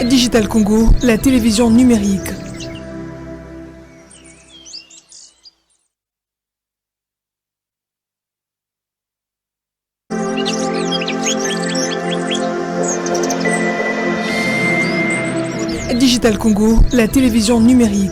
Digital Congo, la télévision numérique. Digital Congo, la télévision numérique.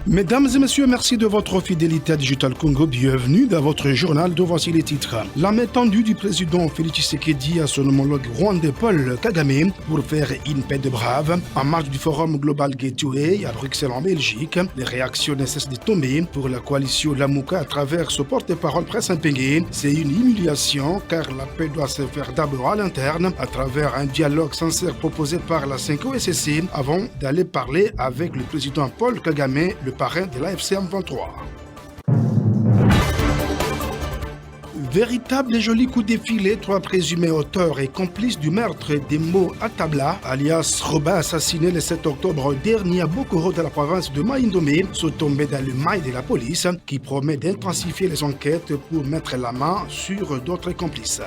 Mesdames et messieurs, merci de votre fidélité à Digital Congo. Bienvenue dans votre journal de Voici les titres. La main tendue du président Félix Tshisekedi à son homologue rwandais Paul Kagame pour faire une paix de braves. En marge du forum Global Gateway à Bruxelles en Belgique, les réactions ne cessent de tomber pour la coalition Lamuka à travers ce porte-parole presse impayé. C'est une humiliation car la paix doit se faire d'abord à l'interne à travers un dialogue sincère proposé par la 5OSCC avant d'aller parler avec le président Paul Kagame, le parrain de l'AFC M23. Véritable et joli coup de filet, 3 présumés auteurs et complices du meurtre d'Emo Atabla, alias Robin, assassiné le 7 octobre dernier à Bokoro de la province de Maïndomé, sont tombés dans le mail de la police qui promet d'intensifier les enquêtes pour mettre la main sur d'autres complices.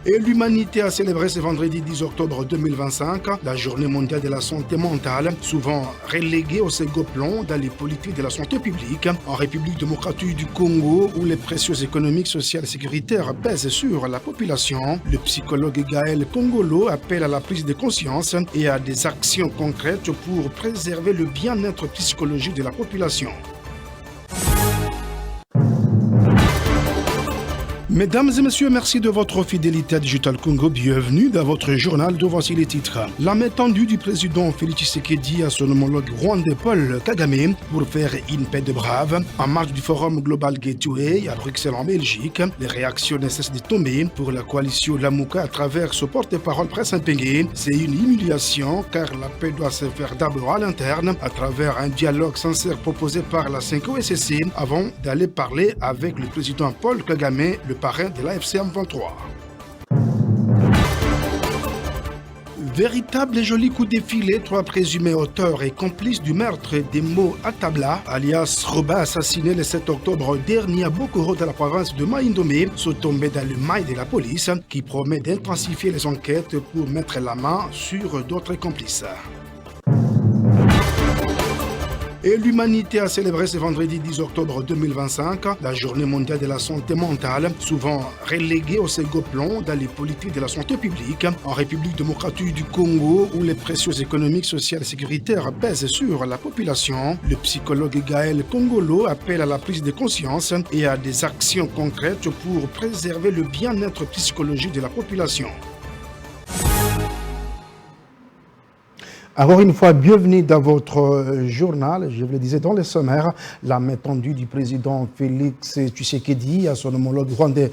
Et l'humanité a célébré ce vendredi 10 octobre 2025 la journée mondiale de la santé mentale, souvent reléguée au second plan dans les politiques de la santé publique. En République démocratique du Congo, où les pressions économiques, sociales et sécuritaires pèsent sur la population, le psychologue Gaël Kongolo appelle à la prise de conscience et à des actions concrètes pour préserver le bien-être psychologique de la population. Mesdames et messieurs, merci de votre fidélité à Digital Congo. Bienvenue dans votre journal de Voici les titres. La main tendue du président Félix Tshisekedi à son homologue rwandais Paul Kagame pour faire une paix de braves. En marge du forum Global Gateway à Bruxelles en Belgique, les réactions ne cessent de tomber pour la coalition Lamuka à travers ce porte-parole presse impayé. C'est une humiliation car la paix doit se faire d'abord à l'interne à travers un dialogue sincère proposé par la 5OSCC avant d'aller parler avec le président Paul Kagame, le parrain de l'AFC M23. Véritable et joli coup de filet, 3 présumés auteurs et complices du meurtre d'Emo Atabla, alias Robin, assassiné le 7 octobre dernier à Bokoro de la province de Maïndomé, sont tombés dans le mail de la police qui promet d'intensifier les enquêtes pour mettre la main sur d'autres complices. Et l'humanité a célébré ce vendredi 10 octobre 2025 la journée mondiale de la santé mentale, souvent reléguée au second plan dans les politiques de la santé publique. En République démocratique du Congo, où les pressions économiques, sociales et sécuritaires pèsent sur la population, le psychologue Gaël Kongolo appelle à la prise de conscience et à des actions concrètes pour préserver le bien-être psychologique de la population. Alors une fois, bienvenue dans votre journal. Je vous le disais dans le sommaire, la main tendue du président Félix Tshisekedi à son homologue rwandais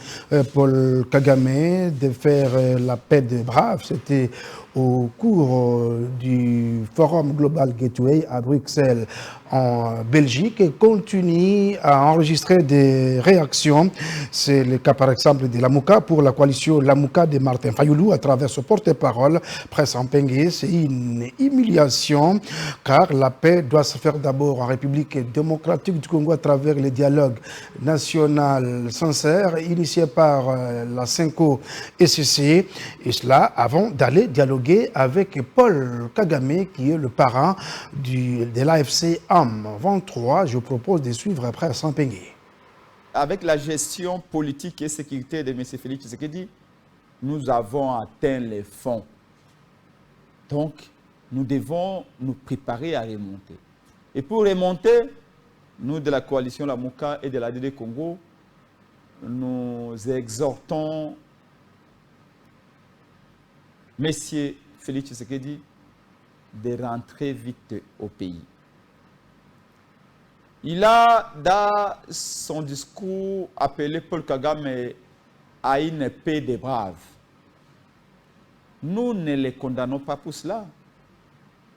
Paul Kagame de faire la paix des braves. C'était au cours du Forum Global Gateway à Bruxelles en Belgique et continue à enregistrer des réactions. C'est le cas par exemple de Lamouka pour la coalition Lamouka de Martin Fayoulou à travers ce porte-parole Presse Mpengue. C'est une humiliation car la paix doit se faire d'abord en République démocratique du Congo à travers les dialogues national sincères initiés par la CENCO SCC et cela avant d'aller dialoguer avec Paul Kagame qui est le parrain de l'AFC AM 23. Je vous propose de suivre après à Saint-Pégué. Avec la gestion politique et sécurité de M. Félix Tshisekedi, nous avons atteint les fonds. Donc, nous devons nous préparer à remonter. Et pour remonter, nous de la coalition Lamouka et de la DD Congo, nous exhortons M. Félix Tshisekedi de rentrer vite au pays. Il a, dans son discours, appelé Paul Kagame à une paix des braves. Nous ne les condamnons pas pour cela.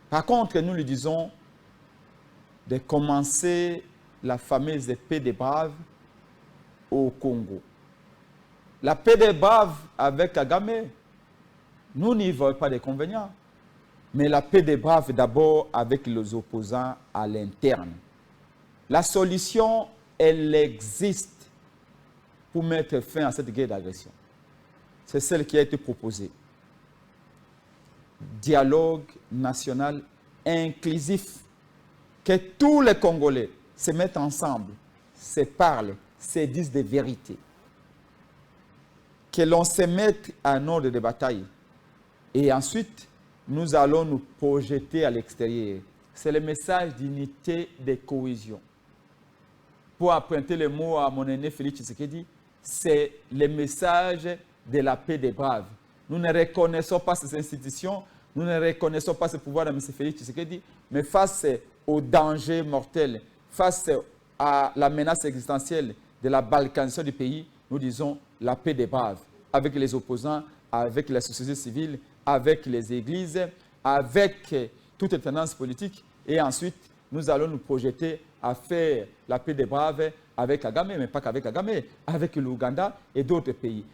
Par contre, nous lui disons de commencer la fameuse paix des braves au Congo. La paix des braves avec Kagame, nous n'y voyons pas d'inconvénients. Mais la paix des braves d'abord avec les opposants à l'interne. La solution, elle existe pour mettre fin à cette guerre d'agression. C'est celle qui a été proposée. Dialogue national inclusif. Que tous les Congolais se mettent ensemble, se parlent, se disent des vérités. Que l'on se mette en ordre de bataille. Et ensuite, nous allons nous projeter à l'extérieur. C'est le message d'unité, de cohésion. Pour emprunter le mot à mon aîné Félix Tshisekedi, c'est le message de la paix des braves. Nous ne reconnaissons pas ces institutions, nous ne reconnaissons pas ce pouvoir de M. Félix Tshisekedi, mais face au danger mortel, face à la menace existentielle de la balkanisation du pays, nous disons la paix des braves, avec les opposants, avec la société civile, avec les églises, avec toutes les tendances politiques, et ensuite nous allons nous projeter à faire la paix des braves avec Kagame, mais pas qu'avec Kagame, avec l'Ouganda et d'autres pays.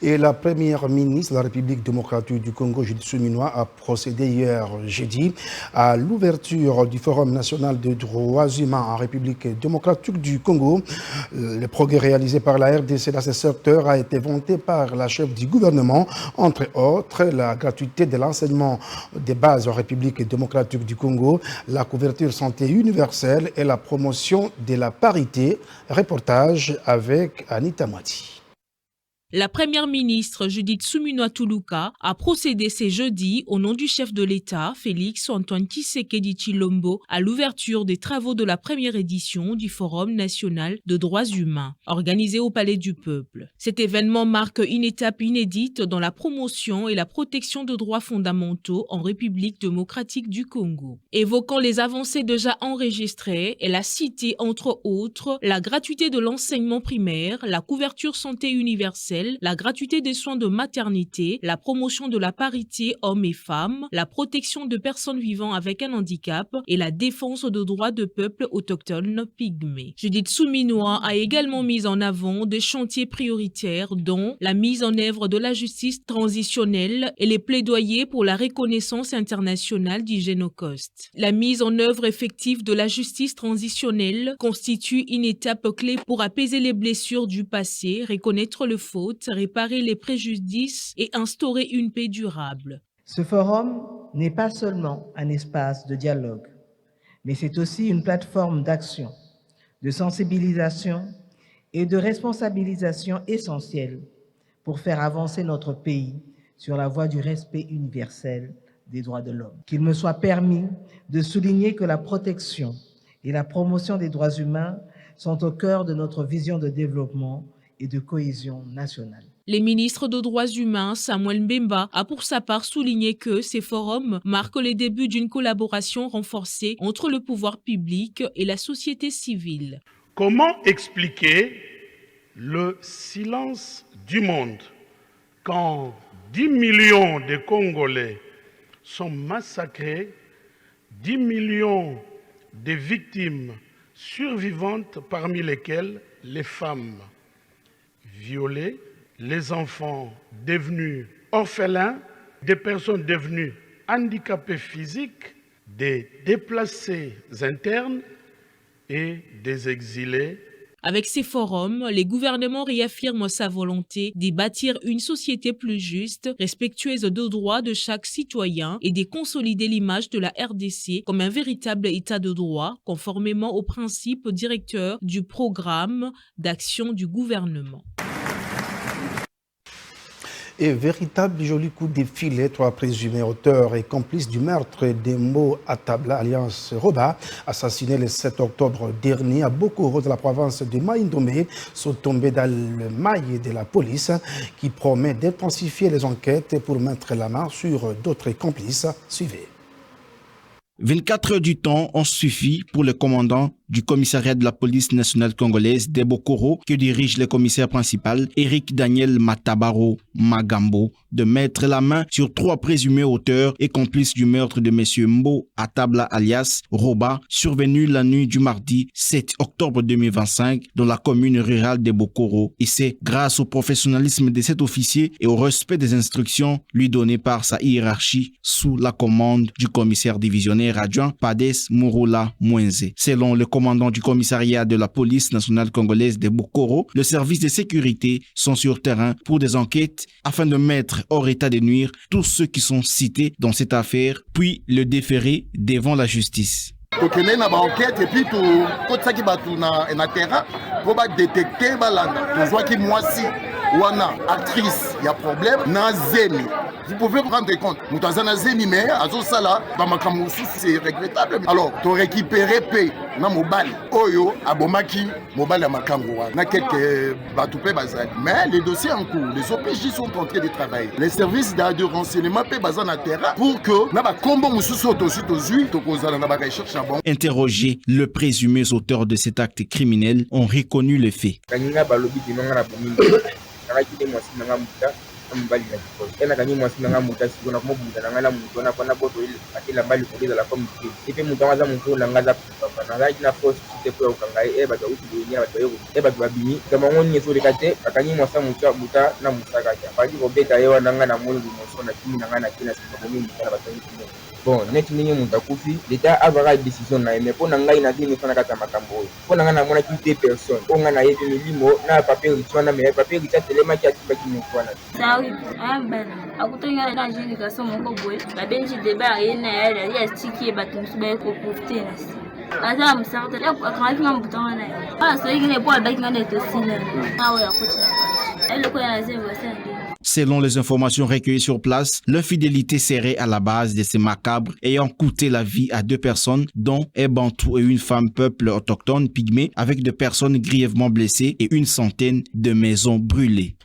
Et la première ministre de la République démocratique du Congo, Judith Suminwa, a procédé hier jeudi à l'ouverture du Forum national des droits humains en République démocratique du Congo. Le progrès réalisé par la RDC dans ce secteur a été vanté par la chef du gouvernement, entre autres la gratuité de l'enseignement des bases en République démocratique du Congo, la couverture santé universelle et la promotion de la parité. Reportage avec Anita Mwati. La première ministre Judith Suminwa Tuluka a procédé ce jeudi au nom du chef de l'État, Félix Antoine Tshisekedi Tshilombo, à l'ouverture des travaux de la première édition du Forum national de droits humains, organisé au Palais du Peuple. Cet événement marque une étape inédite dans la promotion et la protection de droits fondamentaux en République démocratique du Congo. Évoquant les avancées déjà enregistrées, elle a cité entre autres la gratuité de l'enseignement primaire, la couverture santé universelle, la gratuité des soins de maternité, la promotion de la parité hommes et femmes, la protection de personnes vivant avec un handicap et la défense de droits de peuples autochtones pygmées. Judith Suminwa a également mis en avant des chantiers prioritaires dont la mise en œuvre de la justice transitionnelle et les plaidoyers pour la reconnaissance internationale du Génocide. La mise en œuvre effective de la justice transitionnelle constitue une étape clé pour apaiser les blessures du passé, reconnaître le faux, réparer les préjudices et instaurer une paix durable. Ce forum n'est pas seulement un espace de dialogue, mais c'est aussi une plateforme d'action, de sensibilisation et de responsabilisation essentielle pour faire avancer notre pays sur la voie du respect universel des droits de l'homme. Qu'il me soit permis de souligner que la protection et la promotion des droits humains sont au cœur de notre vision de développement et de cohésion nationale. Les ministres des droits humains, Samuel Mbemba, a pour sa part souligné que ces forums marquent les débuts d'une collaboration renforcée entre le pouvoir public et la société civile. Comment expliquer le silence du monde quand 10 millions de Congolais sont massacrés, 10 millions de victimes survivantes, parmi lesquelles les femmes violées, les enfants devenus orphelins, des personnes devenues handicapées physiques, des déplacés internes et des exilés. Avec ces forums, les gouvernements réaffirment sa volonté de bâtir une société plus juste, respectueuse des droits de chaque citoyen et de consolider l'image de la RDC comme un véritable état de droit, conformément aux principes directeurs du programme d'action du gouvernement. Et véritable joli coup de filet, 3 présumés auteurs et complices du meurtre d'Embo Atabla, alias Roba, assassinés le 7 octobre dernier à Bokoro de la province de Maïndomé, sont tombés dans le mail de la police qui promet d'intensifier les enquêtes pour mettre la main sur d'autres complices. Suivez. 24 heures du temps ont suffi pour le commandant du commissariat de la police nationale congolaise de Bokoro, que dirige le commissaire principal Eric Daniel Matabaro Magambo, de mettre la main sur 3 présumés auteurs et complices du meurtre de M. Mbo Atabla alias Roba, survenu la nuit du mardi 7 octobre 2025 dans la commune rurale de Bokoro. Et c'est grâce au professionnalisme de cet officier et au respect des instructions lui données par sa hiérarchie sous la commande du commissaire divisionnaire adjoint Pades Mouroula Mwenze. Selon le commandant du commissariat de la police nationale congolaise de Bokoro, le service de sécurité sont sur terrain pour des enquêtes afin de mettre hors état de nuire tous ceux qui sont cités dans cette affaire, puis le déférer devant la justice. tokende na baenquête et puis tokotisaki bato na terrain po badétecte balanda tozwaki mwasi wana actrice ya problème na zemi. Vous pouvez vous rendre compte, nous avons un zemi mais azosala bamakambo mosusu c'est regrettable. Alors to récupérer pe na mobali oyo abomaki mobali ya makambo wana na quelques bato pe bazali. Mais les dossiers en cours, les OPJ sont en train de travailler. Les services de renseignement pe bazana na terrain pour que na ba kombo mosusu tozui tokozala na ba recherche na bon. Interrogés, le présumé auteur de cet acte criminel ont reconnu le fait. mbali na kikosi tena kanyi mwasi nanga muta siko na mobuda nanga la muto na kona boto ile akila mbali koleza la komiti ipe muta za muto nanga za papa nanga ina force te kwa ukangai ba uti dunia ba yogo ba babini kama ngoni so rekate akanyi mwasa muta buta na musaka ya bali bobeta yewa nanga na mulu moso na kimi nanga na kina siko bomi muta ba tangi bon net ninyi muta kufi leta avara décision na mais pour nanga ina dini fana kata makambo pour nanga na mona ki personne on nga na yebi milimo na papier richwana mais papier richa telema ki atiba ki mukwana akutolinga na génération moko boye babenji débat yena ya stiki bato musu ba ko profiter na si kaza msarta ya akangi nga mbutana na so yingine po abaki nga neto sila awo ya kocha elle ko ya zevo sande. Selon les informations recueillies sur place, l'infidélité serait à la base de ces macabres ayant coûté la vie à 2 personnes, dont un Bantou et une femme peuple autochtone pygmée, avec 2 personnes grièvement blessées et une centaine de maisons brûlées.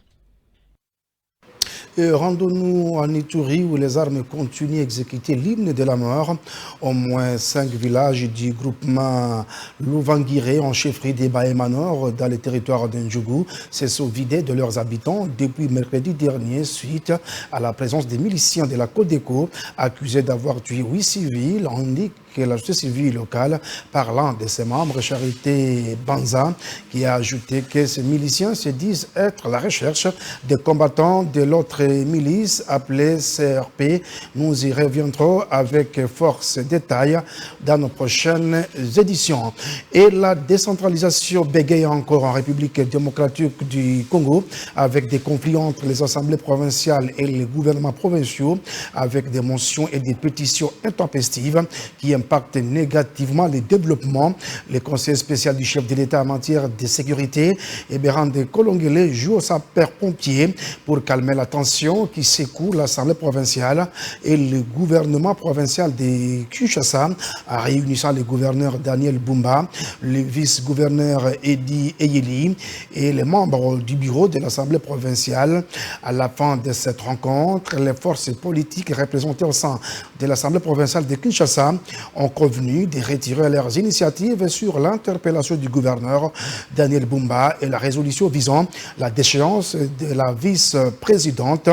Rendons-nous en Ituri où les armes continuent à exécuter l'hymne de la mort. Au moins 5 villages du groupement Louvangiré en chefferie des Baémanor dans le territoire d'Ndjougou se sont vidés de leurs habitants depuis mercredi dernier suite à la présence des miliciens de la Codeco accusés d'avoir tué 8 civils. On dit que la société civile locale, parlant de ses membres, Charité Banza, qui a ajouté que ces miliciens se disent être à la recherche des combattants de l'autre milice appelée CRP. Nous y reviendrons avec force et détail dans nos prochaines éditions. Et la décentralisation bégaye encore en République démocratique du Congo avec des conflits entre les assemblées provinciales et les gouvernements provinciaux avec des motions et des pétitions intempestives qui impactent négativement le développement. Le conseil spécial du chef de l'État en matière de sécurité, Eberande Kolongele, joue au sapeur-pompier pour calmer la tension qui secoue l'Assemblée provinciale et le gouvernement provincial de Kinshasa, en réunissant le gouverneur Daniel Bumba, le vice-gouverneur Edi Eyeli et les membres du bureau de l'Assemblée provinciale. À la fin de cette rencontre, les forces politiques représentées au sein de l'Assemblée provinciale de Kinshasa ont convenu de retirer leurs initiatives sur l'interpellation du gouverneur Daniel Bumba et la résolution visant la déchéance de la vice-présidente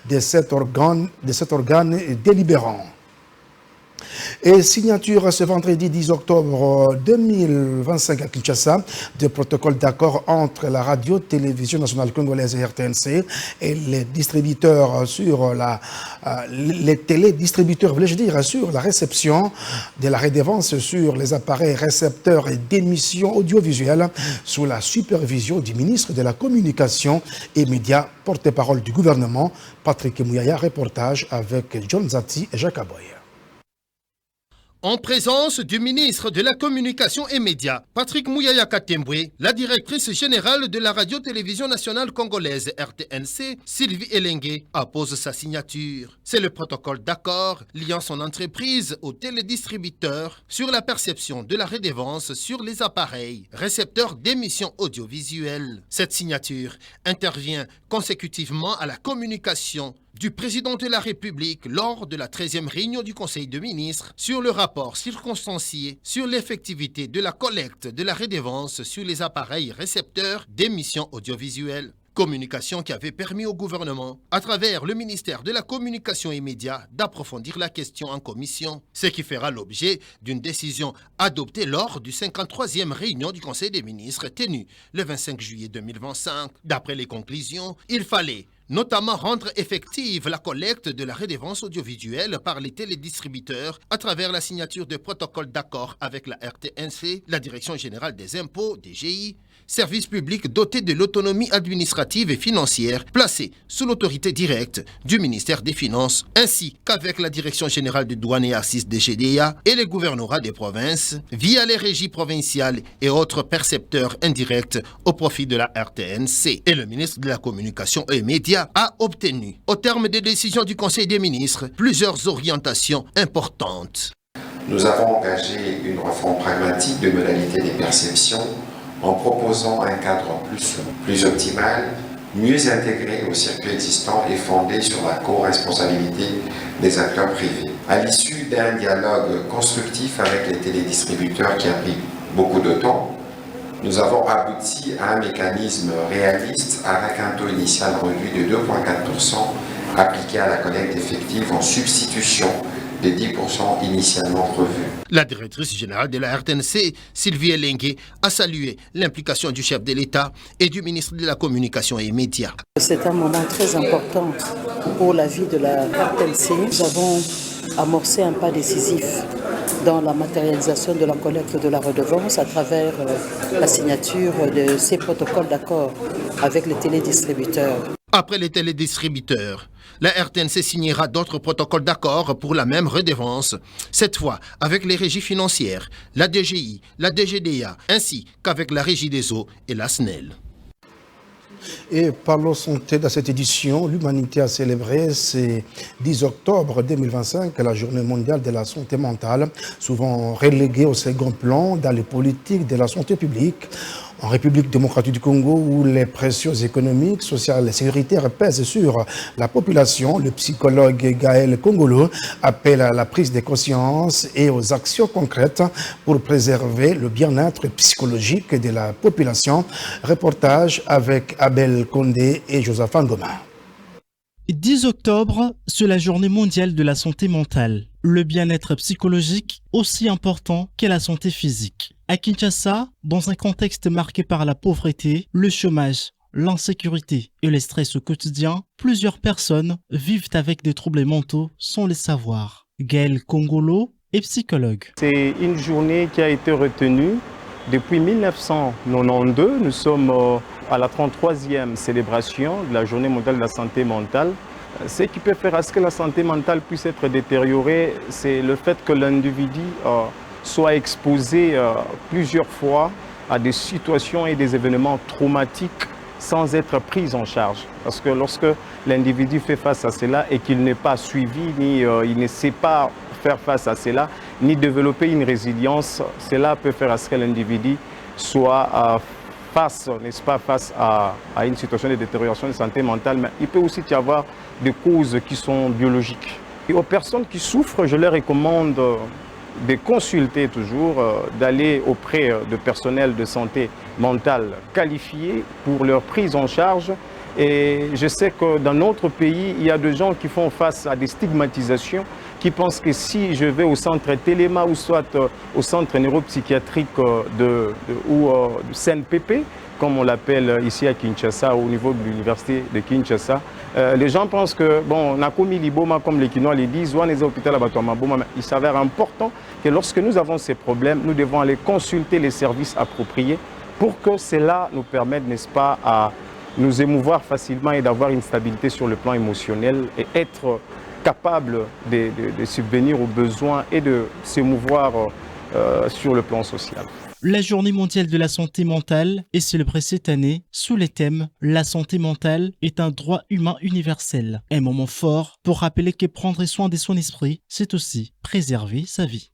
de cet organe délibérant. Et signature ce vendredi 10 octobre 2025 à Kinshasa de protocole d'accord entre la radio-télévision nationale congolaise et RTNC et les distributeurs sur les télédistributeurs, voulais-je dire, sur la réception de la redevance sur les appareils récepteurs et d'émissions audiovisuelles sous la supervision du ministre de la Communication et Médias, porte-parole du gouvernement, Patrick Mouyaya, reportage avec John Zati et Jacques Aboy. En présence du ministre de la Communication et Médias, Patrick Mouyaya Katembwe, la directrice générale de la radio-télévision nationale congolaise RTNC, Sylvie Elengue, appose sa signature. C'est le protocole d'accord liant son entreprise aux télédistributeurs sur la perception de la redevance sur les appareils récepteurs d'émissions audiovisuelles. Cette signature intervient consécutivement à la communication du président de la République lors de la 13e réunion du Conseil de ministres sur le rapport circonstancié sur l'effectivité de la collecte de la redevance sur les appareils récepteurs d'émissions audiovisuelles. Communication qui avait permis au gouvernement, à travers le ministère de la Communication et Médias, d'approfondir la question en commission, ce qui fera l'objet d'une décision adoptée lors du 53e réunion du Conseil des ministres tenue le 25 juillet 2025. D'après les conclusions, il fallait notamment rendre effective la collecte de la redevance audiovisuelle par les télédistributeurs à travers la signature de protocoles d'accord avec la RTNC, la Direction générale des impôts, DGI, service public doté de l'autonomie administrative et financière placé sous l'autorité directe du ministère des Finances, ainsi qu'avec la Direction générale de douane et assises DGDA et les gouvernorats des provinces, via les régies provinciales et autres percepteurs indirects au profit de la RTNC. Et le ministre de la Communication et Médias a obtenu, au terme des décisions du Conseil des ministres, plusieurs orientations importantes. Nous avons engagé une réforme pragmatique de modalités des perceptions en proposant un cadre plus optimal, mieux intégré au circuit existant et fondé sur la co-responsabilité des acteurs privés. À l'issue d'un dialogue constructif avec les télédistributeurs qui a pris beaucoup de temps, nous avons abouti à un mécanisme réaliste avec un taux initial réduit de 2,4% appliqué à la collecte effective en substitution des 10% initialement prévus. La directrice générale de la RTNC, Sylvie Elengue, a salué l'implication du chef de l'État et du ministre de la Communication et Médias. C'est un moment très important pour la vie de la RTNC. Nous avons amorcé un pas décisif dans la matérialisation de la collecte de la redevance à travers la signature de ces protocoles d'accord avec les télédistributeurs. Après les télédistributeurs, la RTNC signera d'autres protocoles d'accord pour la même redevance, cette fois avec les régies financières, la DGI, la DGDA, ainsi qu'avec la Régie des eaux et la SNEL. Et parlons santé dans cette édition. L'humanité a célébré ce 10 octobre 2025 la journée mondiale de la santé mentale, souvent reléguée au second plan dans les politiques de la santé publique. En République démocratique du Congo, où les pressions économiques, sociales et sécuritaires pèsent sur la population, le psychologue Gaël Kongolo appelle à la prise de conscience et aux actions concrètes pour préserver le bien-être psychologique de la population. Reportage avec Abel Condé et Joseph Ngoma. 10 octobre, c'est la journée mondiale de la santé mentale. Le bien-être psychologique aussi important que la santé physique. À Kinshasa, dans un contexte marqué par la pauvreté, le chômage, l'insécurité et le stress au quotidien, plusieurs personnes vivent avec des troubles mentaux sans le savoir. Gaël Kongolo est psychologue. C'est une journée qui a été retenue depuis 1992. Nous sommes à la 33e célébration de la journée mondiale de la santé mentale. Ce qui peut faire à ce que la santé mentale puisse être détériorée, c'est le fait que l'individu soit exposé plusieurs fois à des situations et des événements traumatiques sans être pris en charge. Parce que lorsque l'individu fait face à cela et qu'il n'est pas suivi, ni il ne sait pas faire face à cela, ni développer une résilience, cela peut faire à ce que l'individu soit face à une situation de détérioration de santé mentale, mais il peut aussi y avoir des causes qui sont biologiques. Et aux personnes qui souffrent, je leur recommande de consulter toujours, d'aller auprès de personnel de santé mentale qualifiés pour leur prise en charge. Et je sais que dans notre pays, il y a des gens qui font face à des stigmatisations, qui pensent que si je vais au centre Téléma ou soit au centre neuropsychiatrique ou du CNPP, comme on l'appelle ici à Kinshasa, au niveau de l'université de Kinshasa, les gens pensent que, bon, on a commis l'Iboma, comme les Kinois les disent, ou on est hôpital à Batoamaboma, mais il s'avère important que lorsque nous avons ces problèmes, nous devons aller consulter les services appropriés pour que cela nous permette, n'est-ce pas, à nous émouvoir facilement et d'avoir une stabilité sur le plan émotionnel et être capable de subvenir aux besoins et de s'émouvoir sur le plan social. La journée mondiale de la santé mentale est célébrée cette année sous le thème « La santé mentale est un droit humain universel ». Un moment fort pour rappeler que prendre soin de son esprit, c'est aussi préserver sa vie.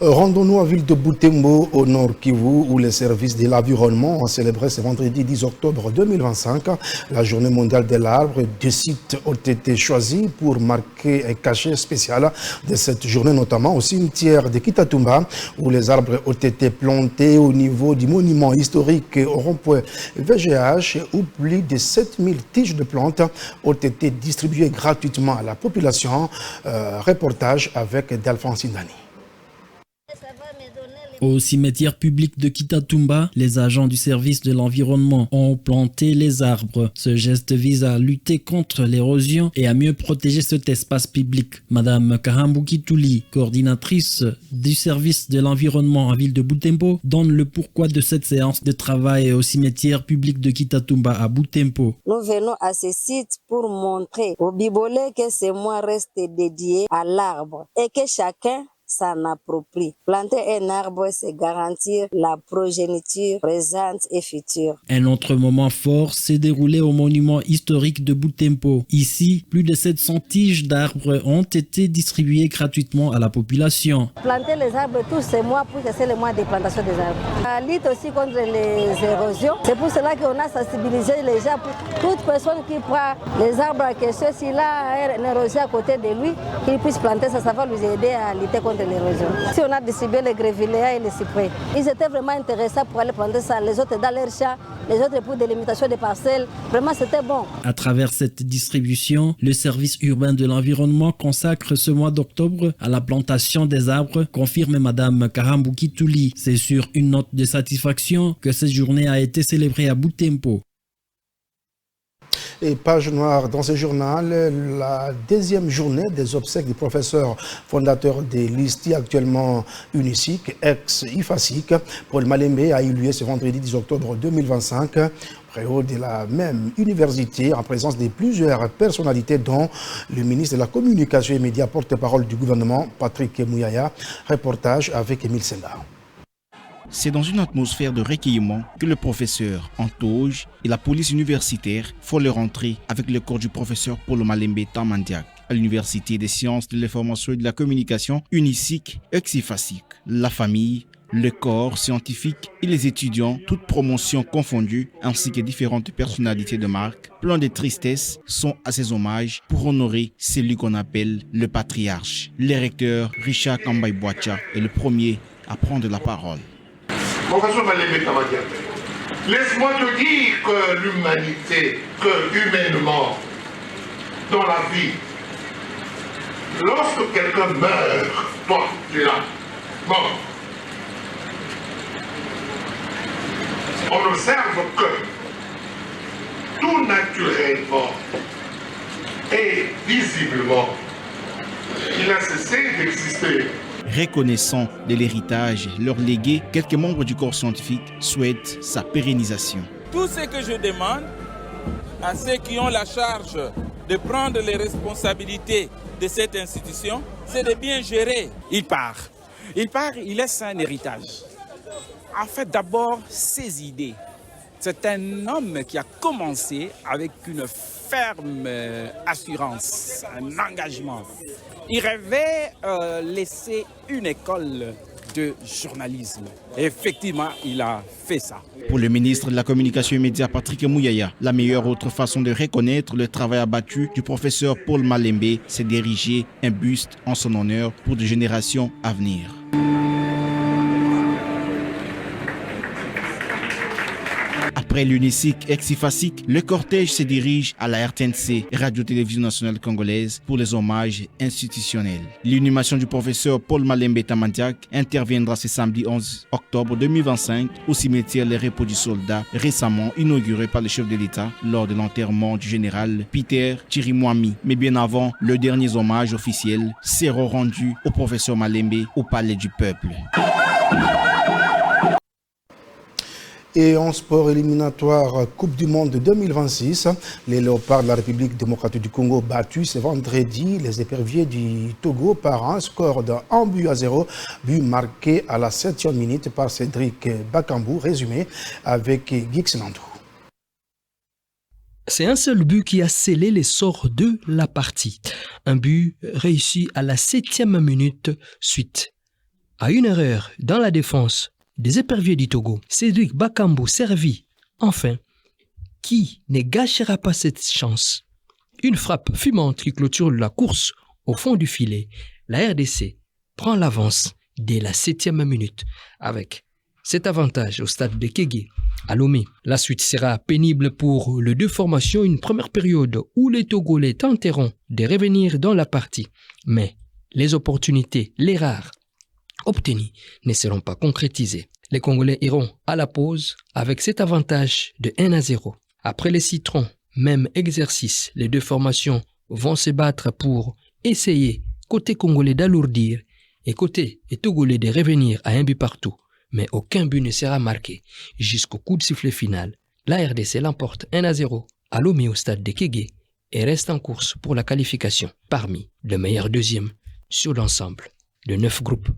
Rendons-nous à ville de Butembo, au nord Kivu, où les services de l'environnement ont célébré ce vendredi 10 octobre 2025 la journée mondiale de l'arbre. Deux sites ont été choisis pour marquer un cachet spécial de cette journée, notamment au cimetière de Kitatumba, où les arbres ont été plantés au niveau du monument historique au rond-point VGH, où plus de 7000 tiges de plantes ont été distribuées gratuitement à la population. Reportage avec Delphine Dani. Au cimetière public de Kitatumba, les agents du service de l'environnement ont planté les arbres. Ce geste vise à lutter contre l'érosion et à mieux protéger cet espace public. Madame Kahambuki Tuli, coordinatrice du service de l'environnement en ville de Butembo, donne le pourquoi de cette séance de travail au cimetière public de Kitatumba à Butembo. Nous venons à ce site pour montrer au Bibolais que ce mois reste dédié à l'arbre et que chacun s'en approprie. Planter un arbre, c'est garantir la progéniture présente et future. Un autre moment fort s'est déroulé au monument historique de Butembo. Ici, plus de 700 tiges d'arbres ont été distribuées gratuitement à la population. Planter les arbres tous ces mois pour que c'est le mois de plantation des arbres. La lutte aussi contre les érosions. C'est pour cela qu'on a sensibilisé les gens. Pour toute personne qui prend les arbres à question, s'il a une érosion à côté de lui, qu'il puisse planter ça, ça va lui aider à lutter contre l'érosion. Si on a distribué les grevillea et les cyprès, ils étaient vraiment intéressés pour aller planter ça. Les autres dans leur champ, les autres pour des limitations de parcelles. Vraiment, c'était bon. À travers cette distribution, le service urbain de l'environnement consacre ce mois d'octobre à la plantation des arbres, confirme Madame Kahambuki Tuli. C'est sur une note de satisfaction que cette journée a été célébrée à Butembo. Et page noire dans ce journal, la deuxième journée des obsèques du professeur fondateur de l'ISTI, actuellement UNISIC, ex-IFASIC, Paul Malembe, a eu lieu ce vendredi 10 octobre 2025, préau de la même université, en présence de plusieurs personnalités, dont le ministre de la Communication et Médias, porte-parole du gouvernement, Patrick Mouyaya. Reportage avec Émile Senga. C'est dans une atmosphère de recueillement que le professeur Antoge et la police universitaire font leur entrée avec le corps du professeur Paul Malembe Tamandiak à l'Université des sciences de l'information et de la communication UNISIC ex-IFASIC. La famille, le corps scientifique et les étudiants, toutes promotions confondues, ainsi que différentes personnalités de marque, plein de tristesse, sont à ces hommages pour honorer celui qu'on appelle le patriarche. Le recteur Richard Kambaï-Boacha est le premier à prendre la parole. Professeur Malembe Tamandiak, laisse-moi te dire que l'humanité, que humainement, dans la vie, lorsque quelqu'un meurt, toi, tu es là, mort, on observe que tout naturellement et visiblement, il a cessé d'exister. Reconnaissant de l'héritage, leur légué, quelques membres du corps scientifique souhaitent sa pérennisation. Tout ce que je demande à ceux qui ont la charge de prendre les responsabilités de cette institution, c'est de bien gérer. Il part, il laisse un héritage. En fait, d'abord, ses idées. C'est un homme qui a commencé avec une ferme assurance, un engagement. Il rêvait laisser une école de journalisme. Et effectivement, il a fait ça. Pour le ministre de la Communication et Médias, Patrick Mouyaya, la meilleure autre façon de reconnaître le travail abattu du professeur Paul Malembe, c'est d'ériger un buste en son honneur pour des générations à venir. Après l'UNICIC ex-IFACIC, le cortège se dirige à la RTNC, Radio-Télévision Nationale Congolaise, pour les hommages institutionnels. L'inhumation du professeur Paul Malembe Tamandiak interviendra ce samedi 11 octobre 2025 au cimetière Les Repos du Soldat, récemment inauguré par le chef de l'État lors de l'enterrement du général Peter Chirimwami. Mais bien avant, le dernier hommage officiel sera rendu au professeur Malembe au Palais du Peuple. Et en sport éliminatoire Coupe du Monde 2026, les Léopards de la République démocratique du Congo battus ce vendredi les éperviers du Togo par un score de 1-0, but marqué à la 7e minute par Cédric Bakambu, résumé avec Gix Landou. C'est un seul but qui a scellé l'essor de la partie. Un but réussi à la 7e minute suite à une erreur dans la défense des éperviers du Togo. Cédric Bakambu servi, enfin, qui ne gâchera pas cette chance. Une frappe fumante qui clôture la course au fond du filet. La RDC prend l'avance dès la 7e minute avec cet avantage au stade de Kégué à Lomé. La suite sera pénible pour les deux formations, une première période où les Togolais tenteront de revenir dans la partie. Mais les opportunités, les rares, obtenus ne seront pas concrétisés. Les Congolais iront à la pause avec cet avantage de 1-0. Après les citrons, même exercice, les deux formations vont se battre pour essayer, côté Congolais, d'alourdir et côté Togolais de revenir à un but partout. Mais aucun but ne sera marqué jusqu'au coup de sifflet final. La RDC l'emporte 1-0 à Lomé au stade de Kégué et reste en course pour la qualification parmi les meilleurs deuxièmes sur l'ensemble de 9 groupes.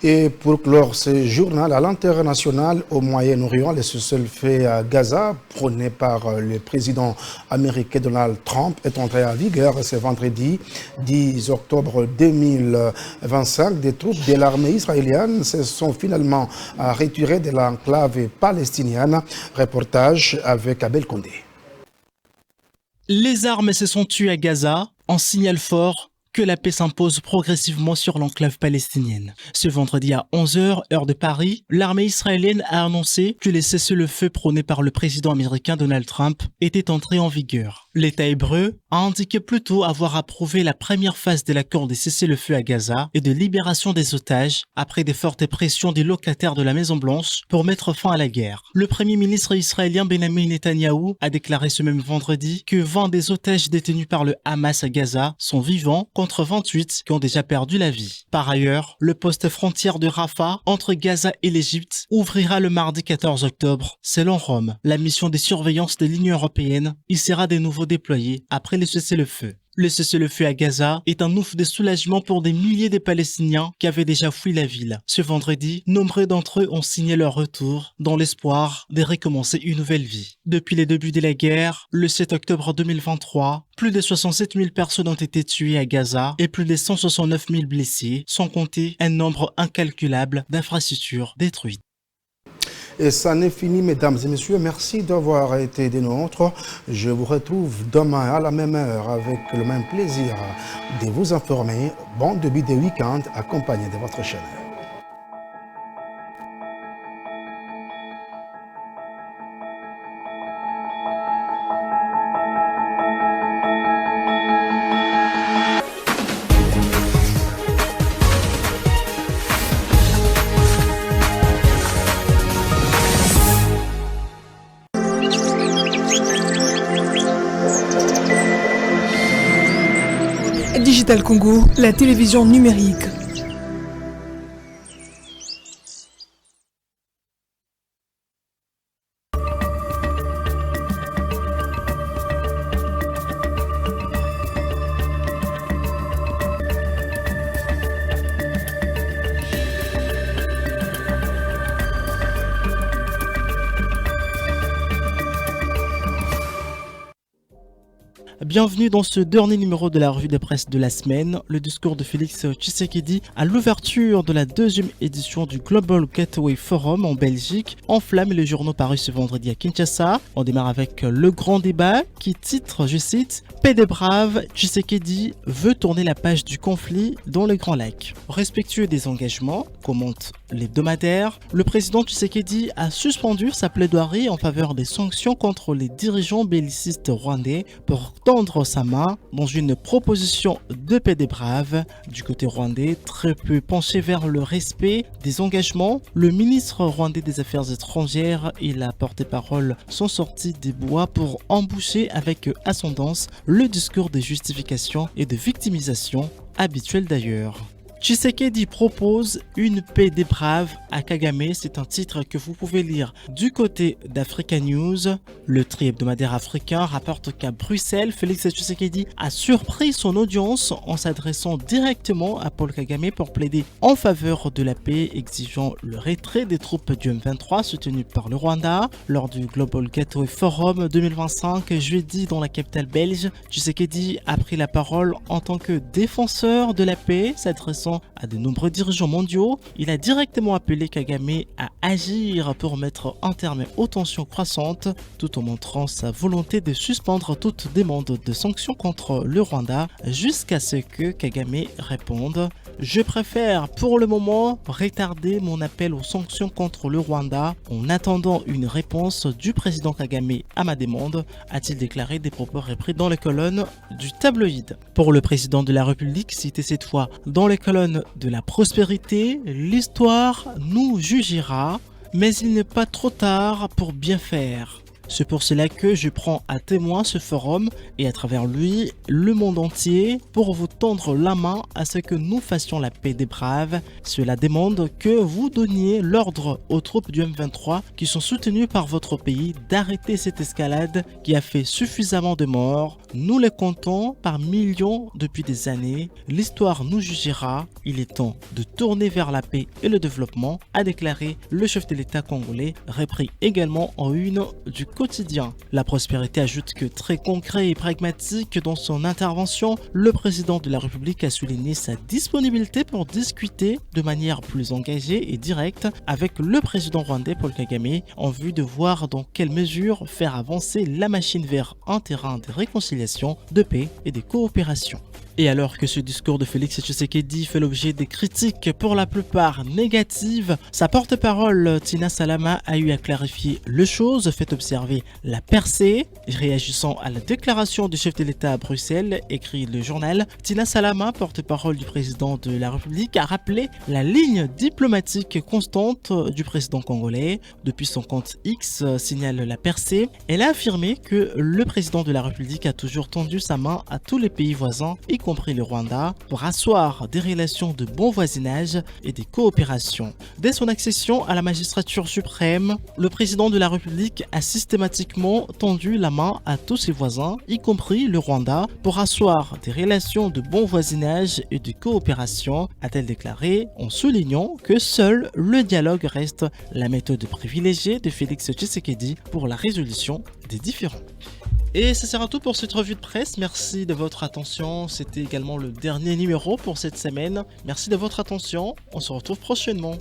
Et pour clore ce journal à l'international au Moyen-Orient, le cessez-le-feu à Gaza, prôné par le président américain Donald Trump, est entré en vigueur ce vendredi 10 octobre 2025. Des troupes de l'armée israélienne se sont finalement retirées de l'enclave palestinienne. Reportage avec Abel Condé. Les armes se sont tuées à Gaza, en signal fort que la paix s'impose progressivement sur l'enclave palestinienne. Ce vendredi à 11h, heure de Paris, l'armée israélienne a annoncé que les cessez-le-feu prônés par le président américain Donald Trump étaient entrés en vigueur. L'État hébreu a indiqué plutôt avoir approuvé la première phase de l'accord de cessez-le-feu à Gaza et de libération des otages après des fortes pressions des locataires de la Maison-Blanche pour mettre fin à la guerre. Le premier ministre israélien Benjamin Netanyahou a déclaré ce même vendredi que 20 des otages détenus par le Hamas à Gaza sont vivants contre 28 qui ont déjà perdu la vie. Par ailleurs, le poste frontière de Rafah entre Gaza et l'Égypte ouvrira le mardi 14 octobre. Selon Rome, la mission de surveillance de l'Union européenne y sera de nouveau déployée après le cessez-le-feu. Le cessez-le-feu à Gaza est un ouf de soulagement pour des milliers de Palestiniens qui avaient déjà fui la ville. Ce vendredi, nombreux d'entre eux ont signé leur retour dans l'espoir de recommencer une nouvelle vie. Depuis les débuts de la guerre, le 7 octobre 2023, plus de 67 000 personnes ont été tuées à Gaza et plus de 169 000 blessés, sans compter un nombre incalculable d'infrastructures détruites. Et ça n'est fini, mesdames et messieurs. Merci d'avoir été des nôtres. Je vous retrouve demain à la même heure avec le même plaisir de vous informer. Bon début de week-end accompagné de votre chaîne. Digital Congo, la télévision numérique. Bienvenue dans ce dernier numéro de la revue de presse de la semaine. Le discours de Félix Tshisekedi à l'ouverture de la deuxième édition du Global Gateway Forum en Belgique enflamme les journaux parus ce vendredi à Kinshasa. On démarre avec le grand débat qui titre, je cite, « Paix des braves, Tshisekedi veut tourner la page du conflit dans le Grand Lac ». Respectueux des engagements, commente l'hebdomadaire, le président Tshisekedi a suspendu sa plaidoirie en faveur des sanctions contre les dirigeants bellicistes rwandais pour tendre sa main dans une proposition de paix des braves. Du côté rwandais, très peu penché vers le respect des engagements, le ministre rwandais des Affaires étrangères et la porte-parole sont sortis des bois pour emboucher avec ascendance le discours de justification et de victimisation habituel d'ailleurs. Tshisekedi propose une paix des braves à Kagame, c'est un titre que vous pouvez lire du côté d'Africa News. Le tri-hebdomadaire africain rapporte qu'à Bruxelles, Félix Tshisekedi a surpris son audience en s'adressant directement à Paul Kagame pour plaider en faveur de la paix, exigeant le retrait des troupes du M23 soutenues par le Rwanda. Lors du Global Gateway Forum 2025, jeudi dans la capitale belge, Tshisekedi a pris la parole en tant que défenseur de la paix, s'adressant à de nombreux dirigeants mondiaux. Il a directement appelé Kagame à agir pour mettre un terme aux tensions croissantes, tout en montrant sa volonté de suspendre toute demande de sanctions contre le Rwanda jusqu'à ce que Kagame réponde « Je préfère pour le moment retarder mon appel aux sanctions contre le Rwanda en attendant une réponse du président Kagame à ma demande », a-t-il déclaré, des propos repris dans les colonnes du tabloïd. Pour le président de la République, cité cette fois dans les colonnes de la prospérité, l'histoire nous jugera, mais il n'est pas trop tard pour bien faire. C'est pour cela que je prends à témoin ce forum et à travers lui le monde entier pour vous tendre la main à ce que nous fassions la paix des braves. Cela demande que vous donniez l'ordre aux troupes du M23 qui sont soutenues par votre pays d'arrêter cette escalade qui a fait suffisamment de morts. Nous les comptons par millions depuis des années. L'histoire nous jugera. Il est temps de tourner vers la paix et le développement, a déclaré le chef de l'État congolais, repris également en une du quotidien. La prospérité ajoute que très concret et pragmatique dans son intervention, le président de la République a souligné sa disponibilité pour discuter de manière plus engagée et directe avec le président rwandais Paul Kagame en vue de voir dans quelle mesure faire avancer la machine vers un terrain de réconciliation, de paix et de coopération. Et alors que ce discours de Félix Tshisekedi fait l'objet des critiques pour la plupart négatives, sa porte-parole Tina Salama a eu à clarifier les choses, fait observer la percée. Réagissant à la déclaration du chef de l'État à Bruxelles, écrit le journal, Tina Salama, porte-parole du président de la République, a rappelé la ligne diplomatique constante du président congolais. Depuis son compte X, signale la percée, elle a affirmé que le président de la République a toujours tendu sa main à tous les pays voisins, y compris le Rwanda, pour asseoir des relations de bon voisinage et des coopérations. Dès son accession à la magistrature suprême, le président de la République a systématiquement tendu la main à tous ses voisins, y compris le Rwanda, pour asseoir des relations de bon voisinage et de coopération, a-t-elle déclaré, en soulignant que seul le dialogue reste la méthode privilégiée de Félix Tshisekedi pour la résolution des différends. Et ça sera tout pour cette revue de presse. Merci de votre attention. C'était également le dernier numéro pour cette semaine. Merci de votre attention. On se retrouve prochainement.